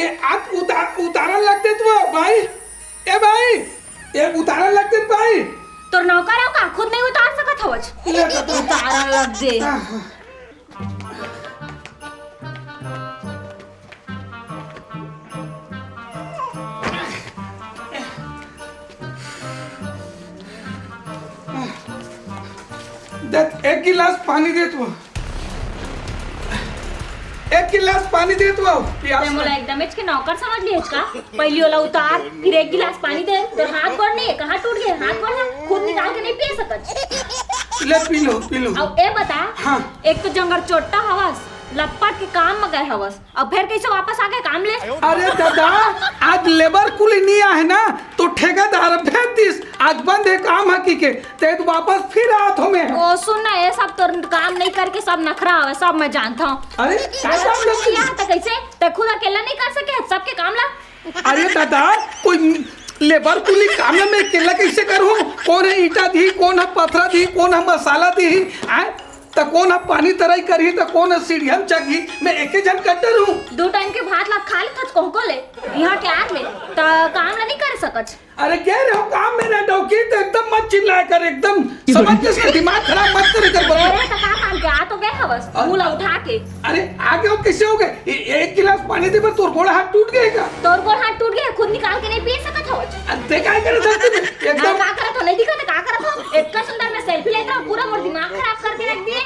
आप उतारन लगते तो भाई, ए भाई, ये उतारन लगते भाई। तोर नौकर हो का खुद नहीं उतार सकत हवच। उतारन लग दे। एक गिलास पानी दे तू, एक गिलास पानी दे तू। ते मोला एकदम के नौकर समझ लिए का। पहली वाला उतार, फिर एक गिलास पानी दे। तो हाथ गोड़ नहीं कहाँ टूट गए? हाथ गोड़ खुद निकाल के नहीं पी सकत। ले पी लो पी लो। अब ए बता, हाँ। एक तो जंगर चोट्टा हवस, लपट के काम में गए हवस, अब फिर कैसे वापस आ गए काम ले? अरे दादा, आज लेबर कुली नहीं है ना, तो ठेकेदार भेज दिस। आज बंद है काम हकी के, ते तो वापस फिर आत हो में। ओ सुन ना, ये सब तो काम नहीं करके सब नखरा हवे, सब मैं जानता हूँ। अरे कैसे ते खुद अकेला नहीं कर सके सबके काम ला? अरे दादा, कोई लेबर कुली काम में अकेला कैसे करूँ? कौन है ईटा दी, कौन है पत्थर दी, कौन है मसाला दी, तो कौन है पानी तराई करी, तो कौन है सीढ़ियम चगी। मैं एक ही जन कट्टर हूँ। 2 टाइम के भात ला खा ले थच को ले यहाँ ट्यार ले तो काम ला नहीं कर सकत। अरे कह रहे हो काम में ना डौकी, तो एकदम मत चिल्लाया कर, एकदम समझ के दिमाग खराब मत करे कर। अरे तो का काम के आ तो गए हवस फूल उठा के। अरे आगे हो कैसे हो गए? एक गिलास पानी दे पर तोर गोड़ा हाथ टूट गएगा। तोर गोड़ हाथ टूट गया, खुद निकाल के नहीं पी सकत हवस। ते काय करे सकते एकदम का करत हो? नहीं दिखत का करत हो? इतना सुंदर मैं सेल्फी लेता हूं, पूरा मोर दिमाग खराब करके रख दिए।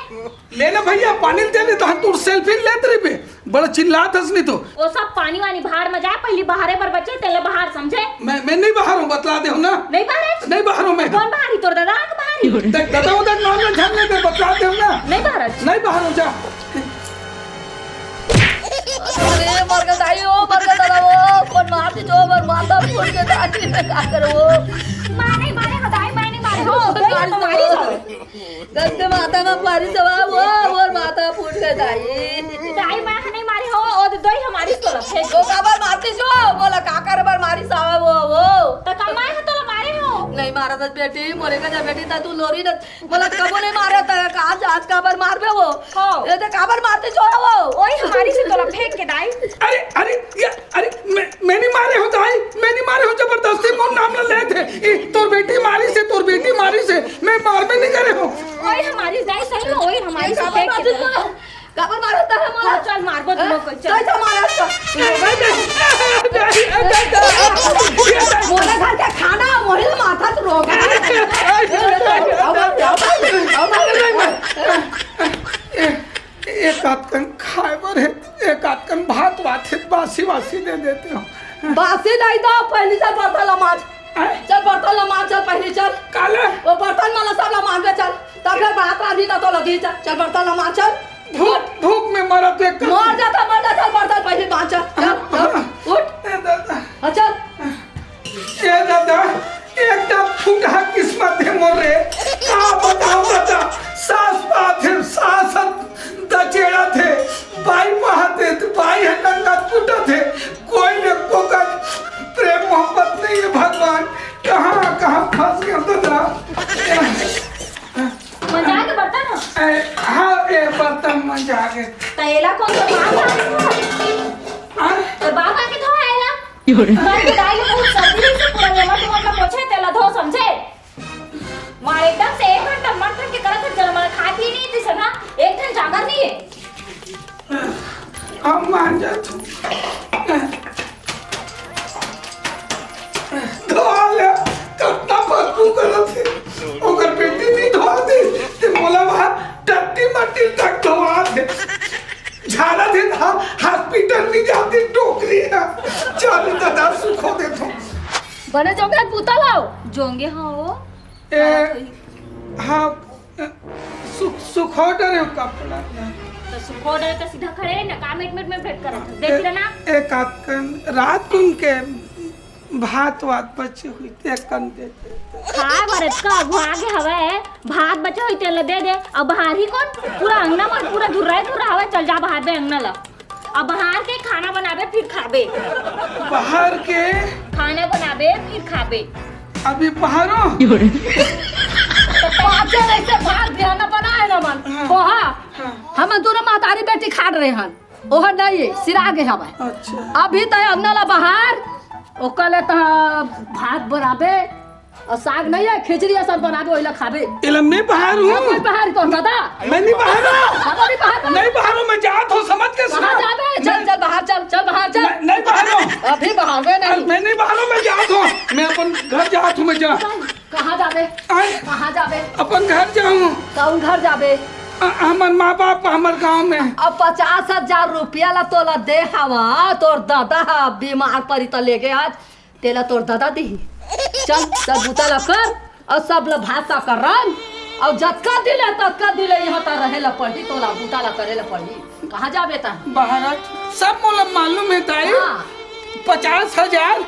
लेना भैया पानी दे ले, तो हम तू सेल्फी लेत रही बे, बड़ा चिल्लात हस नहीं तो। वो सब पानी वानी बाहर में जाए, पहली बाहरे पर बचे तेले बाहर समझे। मैं नहीं बाहर हूँ, बतला दे हूँ ना। नहीं बाहर? नहीं बाहर हूँ मैं। कौन बाहरी? तोर दादा का बाहरी? देख दादा उधर नॉन में झलने दे, बतला दे हूँ ना। नहीं बाहर? नहीं बाहर हूँ, जा। अरे मर गया दाई, ओ मर गया दादा, वो कौन मार दी जो मर माता फूट के दादी में का करो। मारे बताई मैंने मारे हो मारी गंदे माता में मारी सवा वो माता फूट गई दाई। दाई मैं नहीं मारी हो, ओ दोई हमारी तरफ है। वो काबर मारती जो बोला काकर बार मारी सावा वो तो कमाए है तो मारे हो। नहीं मारा था बेटी, मोरे का जब बेटी था तू लोरी न बोला कबो नहीं मारा था, आज काबर मार बे वो। ये तो काबर मारती जो वो ओए हमारी से तरफ फेंक के दाई। अरे अरे अरे मैं नहीं मारे हो दाई, मैं नहीं मारे हो, जबरदस्ती कौन नाम ले थे। तोर बेटी मारी से, तोर बेटी मारी से, मैं मार में नहीं करे हो। ओए हमारी दाई सही में, ओए हमारी से फेंक के काबर मारता है मोला। चल मारबो तुम लोग चल जा मारा मोला घर का खाना मोहिल माथा तो रोग एक आदकन खाए बर है, एक आदकन भात वाथे बासी दे देते हो। बासी नहीं दो, पहले चल बर्तन लमाज, चल बर्तन लमाज, चल पहले चल काले वो बर्तन वाला सब लमाज में चल, तब फिर बात आधी तो लगी। चल बर्तन लमाज, चल धूप में मरा तो एक मर जाता चल बर्तन पहले बांध, चल उठ चल। ए दादा, एकदम फूटा किस्मत है मोरे, का बताओ बता। सास बात है, सास दचेड़ा थे, भाई बहाते थे, भाई है नंगा फूटा थे, कोई ने कोका प्रेम मोहब्बत नहीं है। भगवान कहाँ कहाँ फंस गया दादा। मंजा के बर्तन हो? हाँ ये बर्तन मंजा के। तैला कौन सा तो बाबा के धो आएला घर के दाई को सर्दी से पूरा लेमट पोछे तेला धो समझे। मारे एकदम से 1 घंटा मर के करत है, चल मार खाती नहीं थी सना, एक दिन जागर नहीं है। हम मान जाते धोले कितना बदबू करत है, ओकर बेटी नहीं धोआ दे, ते मोला वहाँ टट्टी मट्टी तक धोआ दे, झाड़ा दे ना, हॉस्पिटल नहीं जाती टोकरी है। चल दादा सुखो दे तो बने जोंगे पूता लाओ जोंगे हाँ वो हाँ सुखो डरे कपड़ा तो सुखो डरे तो सीधा खड़े ना काम 1 मिनट में भेंट करत देख लेना। एक आदकन रात कुन के भात वात बचे हुई ते कन देते खाए भरत का अगु आगे हवे भात बचे हुई तेल दे दे। अब बाहर ही कौन पूरा अंगना में पूरा धुर्रा हवे, चल जा बाहर बे अंगना ला। अब बाहर के खाना बनाबे फिर खाबे, बाहर के खाना बनाबे फिर खाबे। अभी बाहरों तो पाँचे ऐसे भात ध्यान बनाए ना मन पोहा हम दोनों मातारी बेटी खा रहे हैं। ओह नहीं सिरा गे हवे अच्छा अभी तो अंगना बाहर ओकले तो भात बनाबे और साग नहीं है खिचड़ी सब बनाबे ओइला खाबे इला मैं बाहर हूँ कोई बाहर तो दादा मैं नहीं बाहर हूँ दादा नहीं बाहर नहीं बाहर हूँ मैं जात हूँ समझ के सुना कहाँ जाबे चल चल बाहर चल बाहर चल नहीं बाहर हूँ अभी बाहर नहीं मैं नहीं बाहर हूँ मैं जात हूँ मैं अपन घर जात हूँ मैं जा कहाँ जाबे आए कहाँ जाबे अपन घर जाऊँ कौन घर जाबे हमार माँ बाप हमार गाँव में अब 50,000 रुपया ला तोला दे हवा तोर दादा बीमार पड़ी तो ले गए आज तेला तोर दादा दी चल सब बुता ला कर और सब ला भाषा कर रन और जतका दिले ततका दिले यहाँ ता रहे ला पड़ी तोला बुता ला करे ला पड़ी कहाँ जा बेटा बाहर सब मोला मालूम है ताई 50,000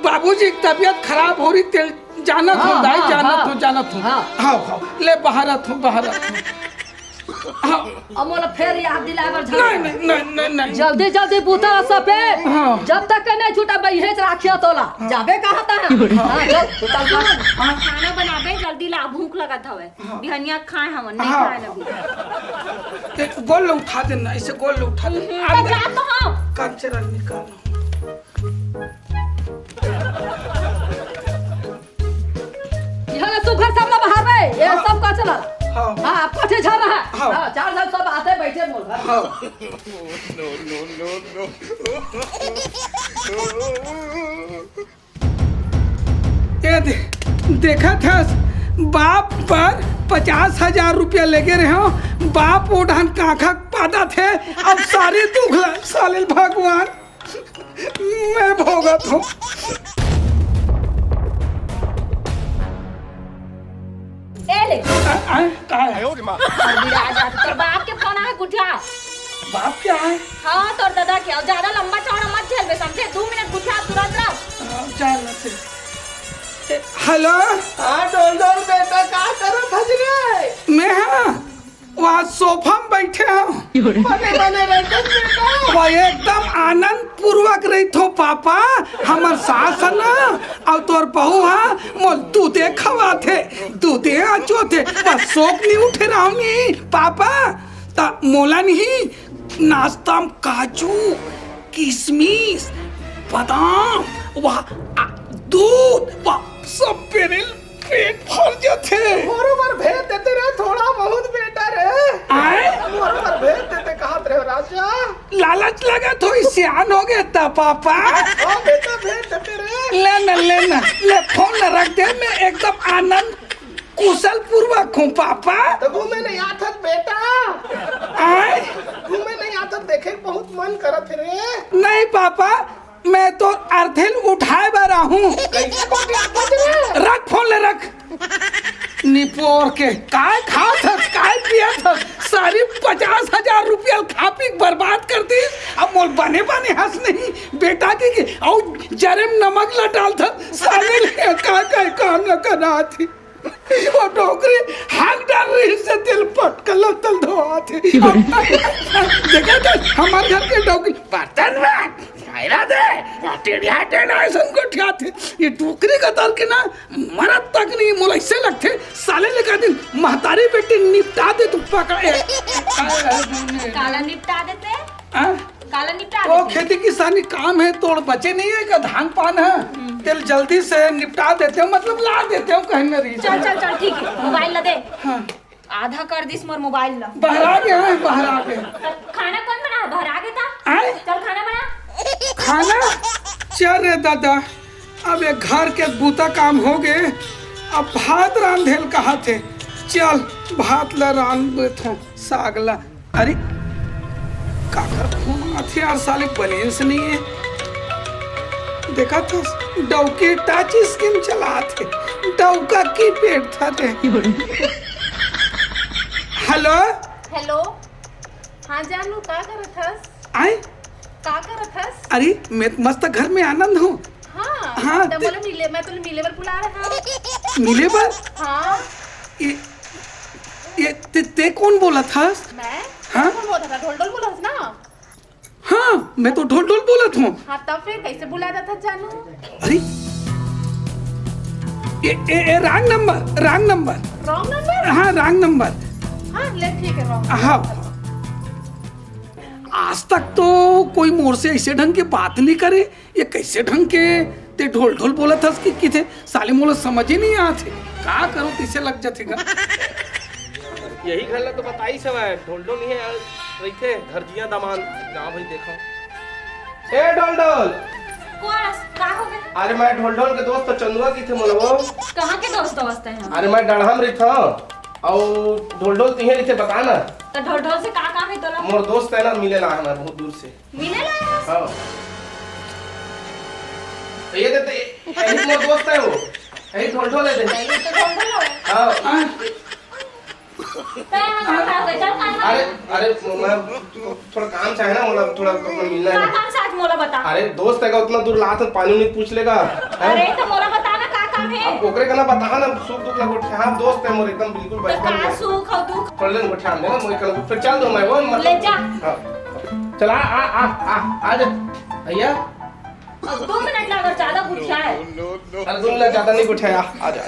बाबूजी की तबीयत खराब हो रही तेल जानत हूँ दाई जानत हूँ हाँ ले बाहरत हूँ अब मोला फिर याद दिलाए बर नहीं जल्दी बुता सबे हाँ। जब तक के नहीं छूटा बहिरेज राखियो तोला जाबे कहाँ ता है चल बुता खाना बनाबे जल्दी ला भूख लगत हवे बिहनिया खाए हम नहीं हाँ। खाए लगी एक गोल उठा देना इसे गोल उठा देना तब जा तो हाँ कचरा निकालो यहाँ सुबह सब ना बाहर में ये सब का चला हाँ हाँ पठे जा रहा है हाँ। हाँ 4 साल सब आते बैठे मोल हाँ ये देखा था बाप पर 50,000 रुपया लेके रहे हो बाप ओढ़न काखा पादा थे अब सारे दुखला साले भगवान मैं भोगत हूँ ए ले का है बिड़ा जा तो बाप के फोन है गुठिया बाप क्या है हाँ तोर दादा के ज्यादा लंबा चौड़ा मत झेलबे समझे 2 मिनट गुठिया तुरंत रख हेलो हाँ डोल बेटा का करो थजरे मैं हाँ वहाँ सोफा में बैठे हूँ बने रहते बेटा वह एकदम आनंद पूर्वक रही थो पापा हमार सास है ना और तोर बहू है मोल दूधे खवा थे दूधे आचो थे बस शौक नहीं उठे रहूंगी पापा ता मोला नहीं नाश्ता में काजू किशमिश बादाम वह दूध वह सब पेरे पेट भर जाते बरोबर भेज देते रे थोड़ा बहुत बेटा रे आए बरोबर भेज देते कहाँ रे राजा लालच लगा तो सियान हो गया था पापा हाँ बेटा भेज देते रे लेना ले फोन रख दे मैं एकदम आनंद कुशल पूर्वक हूँ पापा तो घूमे नहीं आता बेटा आए घूमे नहीं आता देखे बहुत मन करत रे नहीं पापा मैं तो अर्थिल उठाए बा रहा हूँ कैसे बात आता रे रख फोन ले रख निपोर के काय खा था काय पिया था सारी 50,000 रुपया खा पी बर्बाद कर दी अब मोल बने हंस नहीं बेटा की और जरे में नमक ला डाल था साले काय काम न करना थी और डोकरी हाथ डाल रही से दिल पटकल तल धोआ थे देखा था हमारे घर के डोकरी बर्तन में खायला दे टेढ़ा ऐसा ठिया थे ये टोकरी का दर के ना मरद तक नहीं मोला इससे लगते साले लगा दिन महतारी बेटी निपटा दे तू पकड़े काला निपटा देते काला निपटा वो देते खेती किसानी काम है तोड़ बचे नहीं है का धान पान है तेल जल्दी से निपटा देते हो मतलब ला देते हो कहीं ना रही चल ठीक है मोबाइल ला दे हाँ आधा कर दिस मोर मोबाइल ला बाहर आ गए खाना कौन बना बाहर आ गए था आए चल खाना बना खाना चल रे दादा अब एक घर के बूता काम हो गए अब भात रांधेल कहा थे चल भात ला रांध थो सागला अरे काकर फोन आथे यार साले बैलेंस नहीं है देखा था डौकी टच स्क्रीन चला थे डौका की पेट था थे हेलो हेलो हाँ जानू का करत हस आए का करत हस अरे मैं मस्त घर में आनंद हूँ हाँ हाँ, तो बोले मिले मैं तुझे मिले बर बुला रहा मिले बार हाँ ये ते कौन बोला था मैं हाँ? कौन बोला था ढोल बोला था ना हाँ मैं तो ढोल बोला था हाँ तब फिर कैसे बुला रहा था जानू अरे ये रॉन्ग नंबर रॉन्ग नंबर हाँ रॉन्ग नंबर हाँ ले ठीक है रॉन्ग हाँ आज तक तो कोई मोर से ऐसे ढंग के बात नहीं करे। ये कैसे ढंग के ते ढोल ढोल बोला था कि थे साले मोला समझ ही नहीं आते। का करो तिसे लग जाते का। यही घर ला तो बताई सब है, ढोल ढोल नहीं है रही थे घर जिया दामान गाँव भाई देखो। ए ढोल ढोल का हो गए? अरे मैं ढोल ढोल के दोस्त चंदुआ की थे मोला वो। कहाँ के दोस्त दोस्त हैं? अरे मैं डढ़म रही था और ढोल ढोल तिहे रही थे बता ना। तो ढोल ढोल से का काम है तोला? मोर दोस्त है ना मिले ला है बहुत दूर से। मिले ला? हाँ ये देते यही मोर दोस्त है वो, यही ढोल ढोल है दे। ये तो ढोल ढोल है। हाँ अरे अरे मैं थोड़ा काम चाहे ना मोला, थोड़ा मिलना का है। काम से आज मोला बता। अरे दोस्त है का उतना दूर ला तो पानी नहीं पूछ लेगा। अरे तो मोला बता ना का काम है? अब ओकरे का ना बता ना सुख दुख लग उठे। हाँ दोस्त है मोर एकदम बिल्कुल तो बचपन का में। सुख और दुख पढ़ ले उठा दे ना मोई कल फिर चल दो मैं वो मतलब। ले जा। हाँ चला आ जा भैया। अब 2 मिनट लगा ज्यादा गुठिया है। अरे 2 मिनट ज्यादा नहीं उठाया आ जा।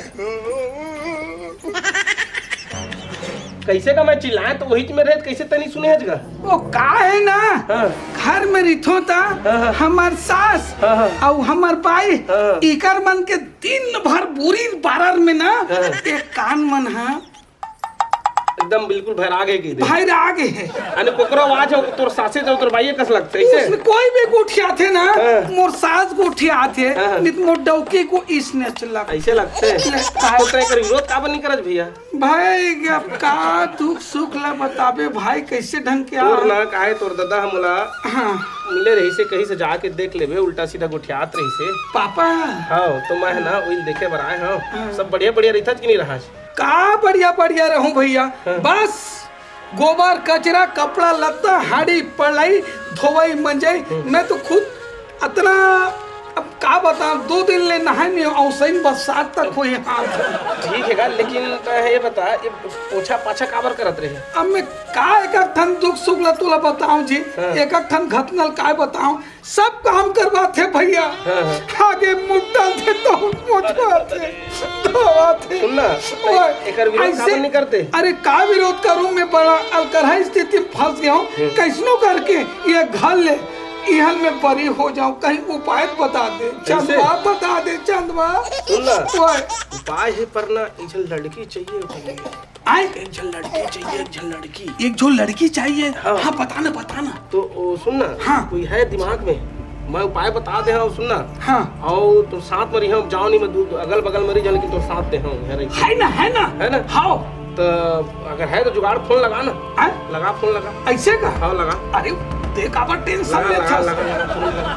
कैसे का मैं चिल्लाए तो वही में रहे कैसे तनी सुने है जगह। वो का है ना हाँ। घर में रिथो था हाँ। हमार सास हाँ। और हमार बाई हाँ। इकर मन के दिन भर बुरी बारर में ना हाँ। एक कान मन है एकदम बिल्कुल भैरा गए की दे। भाई आगे है। अने कोकरो आवाज हो तोर सासे जो तोर भाई कस लगते ऐसे। उसमें कोई भी गुठिया थे ना हाँ। मोर सास गुठिया थे हाँ। नित मोर डौकी को इसने चला ऐसे लगते तो तय कर विरोध का बन नहीं करज भैया। भाई अब का दुख सुख ला बताबे भाई कैसे ढंग के तोर ना काहे तोर दादा हमला हाँ मिले रही से कहीं से जाके देख लेबे उल्टा सीधा गुठियात रही से। पापा हाँ तो मैं ना वही देखे बर आए हाँ सब बढ़िया बढ़िया रही था कि नहीं रहा। का बढ़िया बढ़िया रहूं भैया बस गोबर कचरा कपड़ा लत्ता हाड़ी पड़ाई धोवाई मंजाई मैं तो खुद इतना अब का बताऊं 2 दिन ले नहाए नहीं औसैन बरसात तक हुई हाथ। ठीक है लेकिन तो ये बता ये पोछा पाछा काबर करत रहे। अब मैं का एक ठन दुख सुख ला तुला बताऊं जी हाँ। एक ठन घटनल का बताऊं सब काम करवाते भैया हाँ। आगे मुट्ठा थे तो मुठवाते धोवाते सुन ना एकर विरोध काबर नहीं करते। अरे का विरोध करूं मैं बड़ा अलकरहा स्थिति में फंस गया हूं कैसनो करके ये घर ले इहल में बरी हो जाऊं कहीं उपाय बता दे चंदवा बता दे चंदवा। सुन ना उपाय है पर ना एक लड़की चाहिए आए एक झल एक जो लड़की चाहिए हाँ बताना तो सुन ना हाँ। कोई है दिमाग में मैं उपाय बता दे हाँ सुनना हाँ और तो साथ में रही हम जाओ नहीं मैं अगल बगल मरी जाने की तो साथ दे हाँ है ना हाँ तो अगर है तो जुगाड़ फोन लगा ना आए? लगा फोन लगा ऐसे का हाँ लगा अरे देख अब टेंशन लगा ले लगा था लगा फोन लगा।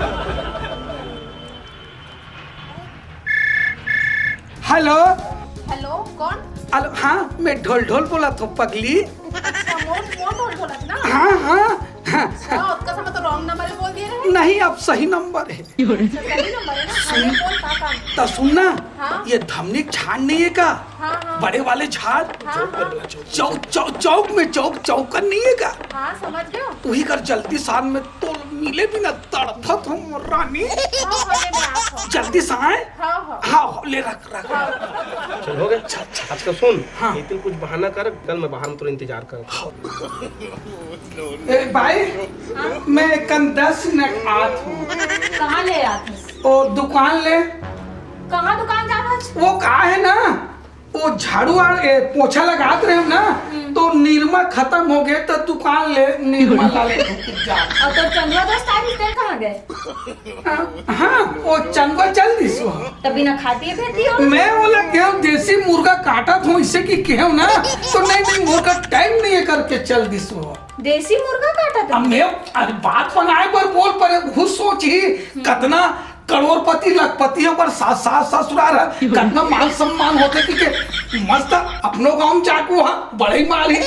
हेलो हेलो कौन? हेलो हाँ मैं ढोल ढोल बोला था पगली अच्छा मोर ढोल ढोलत ना। हाँ अच्छा उसका समय तो रॉन्ग नंबर बोल दिए रहे। नहीं अब सही नंबर है सही नंबर है ना। हाँ, बोल का काम। तो सुनना हाँ। ये धमनी झाड़ नहीं है का हाँ हाँ बड़े वाले झाड़ हाँ चौक में चौकन नहीं है का हाँ समझ गए। वही कर जल्दी शाम में तो मिले भी ना तड़फत हूँ रानी हाँ ले मैं आप हो। जल्दी से आए हाँ हाँ ले रख चल हो गया आज का सुन हाँ। एक दिन कुछ बहाना कर कल मैं बाहर में तो इंतजार कर। ए भाई मैं कल 10 मिनट आत हूँ कहाँ ले आते? और दुकान ले कहाँ दुकान जाना? वो कहा है ना वो झाड़ू पोछा लगाते रहे हम ना तो निरमा खत्म हो गए तो दुकान ले निरमा ला ले जा। और तो चंदवा दोस्त आज तेल कहाँ गए? हाँ वो चंदवा चल दी सो तब बिना खाती भेजती हो। मैं बोला क्या देसी मुर्गा काटा था इससे की केहू ना तो नहीं मुर्गा टाइम नहीं है करके चल दी सो देसी मुर्गा काटा था? अब मैं अरे बात बनाए पर बोल पर खुद सोची कितना करोड़पति लखपति पर सास ससुराल है कितना मान सम्मान होते कि मस्त अपनों गांव जाकू हाँ बड़े माल है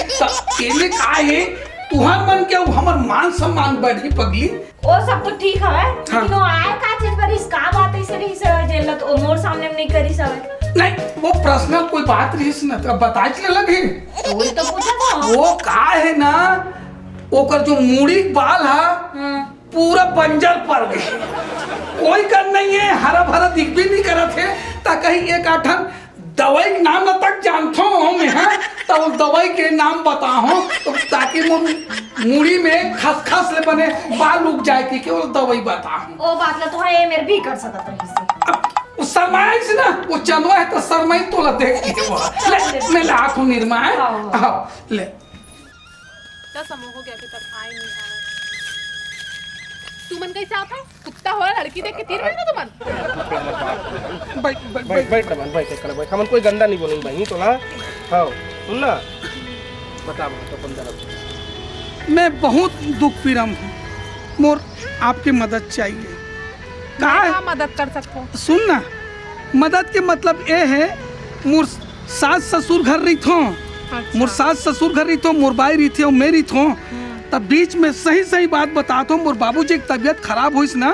केले का है तुहार मन क्या हमर मान सम्मान बढ़ी पगली। वो सब तो ठीक है लेकिन वो आया का चीज पर इसका बात ऐसे नहीं सर जेल तो मोर सामने में नहीं करी सब नहीं वो पर्सनल कोई बात रही ना तो बता चले लगे तो वही तो पूछा था। वो का है ना ओकर जो मूड़ी बाल है पूरा बंजर पड़ गए कोई कर नहीं है हरा भरा दिख भी नहीं करत है ता कहीं एक आठन दवाई नाम न तक जानता हूँ मैं हाँ तो उस दवाई के नाम बताओ तो ताकि मुड़ी में खसखस ले बने बाल उग जाए कि केवल दवाई बताओ। ओ बात ला तो है मेरे भी कर सकत रही से। अब उस सरमाई से ना वो चंदवा है तो सरमाई तो ला देख के वो ले मैं ला तू निर्मा है आओ ले तो समूह हो गया कि तब आए नहीं आवे। तू मन कैसे आता कुत्ता हो लड़की देख के तीर मारेगा तू मन। बैठ बैठ बैठ बैठ दमन बैठ कर बैठ हमन कोई गंदा नहीं बोलेंगे भाई तो ना। हाँ सुन ना बता तो पंद्रह मैं बहुत दुख पीड़म हूँ मोर आपकी मदद चाहिए। क्या मदद कर सकते हो? सुन ना मदद के मतलब ये है मोर सास ससुर घर रही थो मोर सास ससुर घर रही थो मोर बाई रही थी और मेरी थो तब बीच में सही सही बात बताता हूँ मोर बाबूजी की तबीयत खराब हुई ना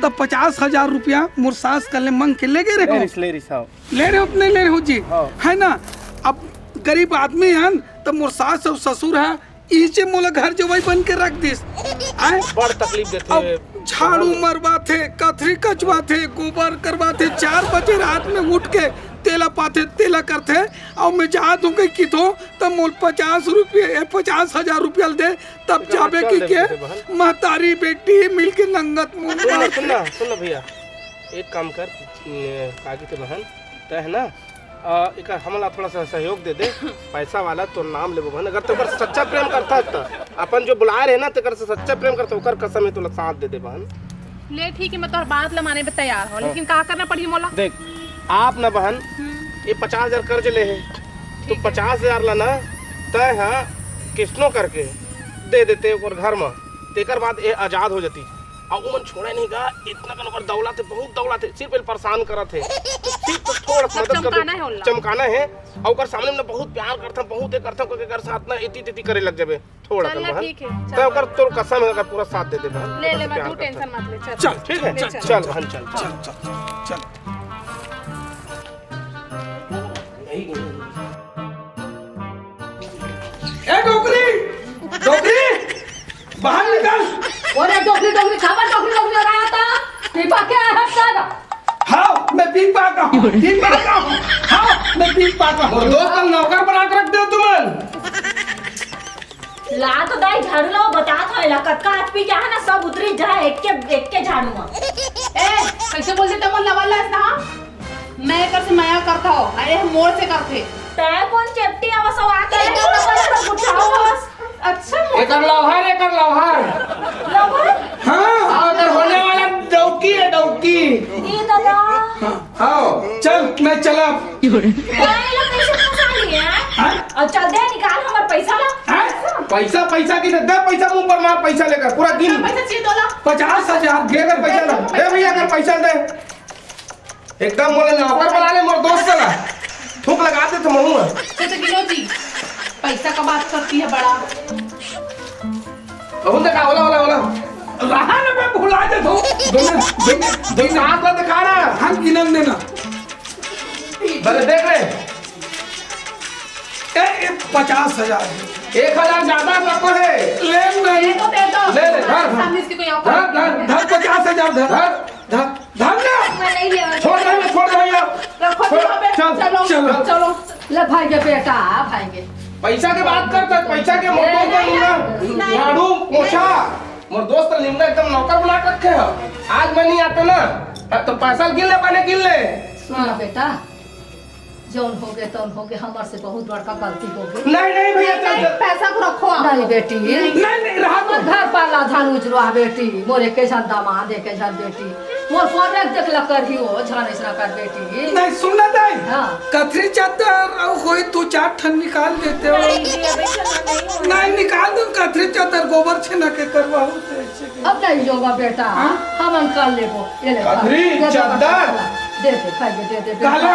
तब 50,000 रुपया मोर सास कल मांग के ले गए रहे ले रहे हो नहीं ले रहे हो जी है ना। अब गरीब आदमी है तब मोर सास और ससुर है इसे मोला घर जवाई बन के रख दिस बड़ तकलीफ देते झाड़ू मरवा थे कथरी कचवा थे गोबर करवा थे 4 बजे रात में उठ के तेला पाते तेला करते और मैं जात हूँ कि तो तब मोल 50,000 रुपया दे तब जाबे की के महतारी बेटी मिल के नंगत मुंह सुन भैया एक काम कर काकी के बहन तय है ना एक हमला थोड़ा सा सहयोग दे दे पैसा वाला तो नाम लेबो बहन अगर तो सच्चा प्रेम करता तो अपन जो बुलाए रहे ना तो से सच्चा प्रेम करता ओकर कसम में तो साथ दे दे बहन। ले ठीक है मैं तो बात लमाने पे तैयार हूँ लेकिन क्या करना पड़ी मोला। देख आप ना बहन ये 50,000 कर्ज ले है तो 50,000 ला ना तय हाँ किस्तों करके दे देते और घर में तेकर बाद ये आजाद हो जाती और वो मन छोड़े नहीं गा इतना कन ओकर दौलत है बहुत दौलत है सिर्फ परेशान करत है तो सिर्फ तो थोड़ा सा मदद कर चमकाना है और ओकर सामने में बहुत प्यार करता बहुत ये करता कोई कर साथ ना इति करे लग जाबे थोड़ा कन बहन ठीक है तो ओकर तोर कसम है अगर पूरा साथ दे दे बहन ले ले मैं तू टेंशन मत ले चल ठीक है चल बहन चल चल ए डोकरी डोकरी बाहर निकल। ओरे डोकरी खावा डोकरी लगा था पीपा क्या है सारा। हाँ मैं पीपा का हूँ हाँ मैं पीपा का हूँ दोस्त नौकर बना कर रख दो तुमन ला तो दाई झाड़ू ला बता था ला कक्का हाथ पी क्या है ना सब उतरी जाए एक के झाड़ू में। ए कैसे बोल देते मोल लवाला है ना मैं कर से माया करता हो अरे मोड़ से करते तय कौन चेपटी आवाज आके तो उठाओ बस। अच्छा एकर लौहार हाँ अगर होने वाला डौकी है डौकी ये दादा हाँ चल मैं चला काय ला कैसे फंसा लिए और चल दे निकाल हमार पैसा ला पैसा की दे पैसा मुंह पर मार पैसा लेकर पूरा दिन पैसा चाहिए तोला 50,000 दे अगर पैसा ला दे भैया अगर पैसा दे एकदम बोले नौकर बना ले मोर दोस्त चला थूक लगा दे तो महू तो गिनो जी पैसा का बात करती है बड़ा कहूं देखा होला रहा ना मैं भुला दे दो दोनों हाथ ला दिखा रहा हम गिनम देना भले देख रहे 50,000 1,000 ज्यादा सबको है ले नहीं तो दे दो ले ले धर सामने इसकी कोई धर औकात धर धर 50,000 धर ना मैं नहीं ले छोड़ दे भैया रखो यहाँ पे चलो। चलो ले भाई के बेटा भाई के पैसा के बात करता पैसा के मोर दोस्त लिंगा झाड़ू पोछा मोर दोस्त लिंगा एकदम नौकर बना के रखे हो आज मैं नहीं आता ना तो पैसा गिन ले सुना बेटा जौन हो गए तौन हो गए हमार से बहुत बड़का गलती हो गई। नहीं भैया पैसा को रखो आप नहीं बेटी नहीं रहा मोर घर पाला झान उजरुआ बेटी मोरे के झन दामाद के झन बेटी मोर कोने देख ल कर ही हो झन इसरा कर बेटी नहीं सुनना दाई हाँ। कथरी चादर और कोई 2-4 ठन निकाल देते हो नहीं निकाल दो कथरी चादर गोबर छेना के करवाओ तो ऐसे के। अब नहीं होगा बेटा हम कर लेबो ये ले कथरी चादर दे खाइए दे काला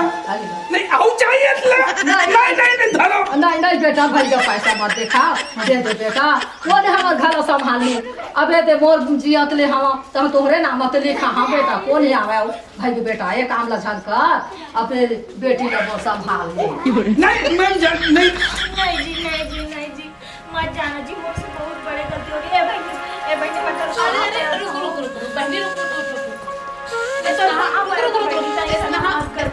नहीं आउ चाहिए नहीं धरो नहीं बेटा भाई का पैसा मत देखा दे बेटा वो ने हमर घर संभाली अबे दे मोर जियत ले हम तो तोहरे नाम मत लिखा हम बेटा कौन है आवे भाई के बेटा ये काम लछन कर अपने बेटी का मोर संभाल ले नहीं मैं नहीं नहीं जी मत जाना जी मुझसे बहुत बड़े गलती हो गई ए भाई मत करो रुक बहनी रुक तो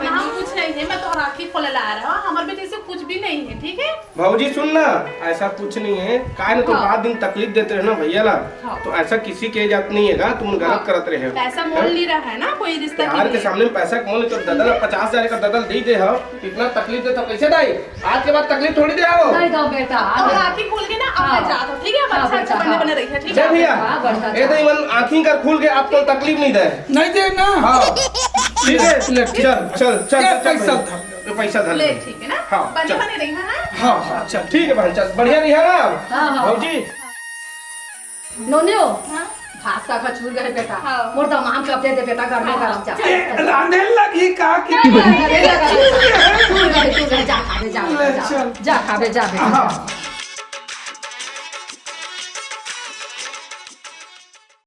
हम कुछ नहीं है, मैं तो राखी खोले ला रहा हूँ, हमारे बेटे से कुछ भी नहीं है, ठीक है? भाजी सुन ना, ऐसा कुछ नहीं है, काहे ना तो हाँ। रात दिन तकलीफ देते रहे ना भैया ला, हाँ। तो ऐसा किसी के जात नहीं है, तुम गलत करत रहे हो। पैसा मोल नहीं रहा है ना कोई रिश्ता के यार के लिए। सामने में पैसा कौन ले, तो ददल 50,000 का ददल दे दे हो, इतना तकलीफ दे तो कैसे दाई? आज के बाद तकलीफ थोड़ी दे आओ। नहीं दो बेटा और राखी खोल के ना अब हाँ। मैं जाता हूँ, ठीक है? हाँ, अब अच्छा बेटा, बने हाँ। बने रही है, ठीक जय है? भैया, हाँ, बढ़ता ए दई मन आँखी कर खुल के आपको तकलीफ नहीं दे। नहीं दे ना हाँ ठीक है, ले, चल चल चल ये चल पैसा भैया। धर। ये पैसा धर ले, ले। ठीक है ना? हाँ, बने चल। बने रही है ना? हाँ हाँ चल ठीक है बहन, चल बढ़िया रही है ना हाँ, हाँ। भाजी। नोनियो हाँ? भाषा का छूट गए बेटा हाँ। मोर दमाम कब दे बेटा घर में गरम जा ए, रांधे लगी का कि छूट गए जा खा दे जा ले, चल। जा खा दे जा बेटा हाँ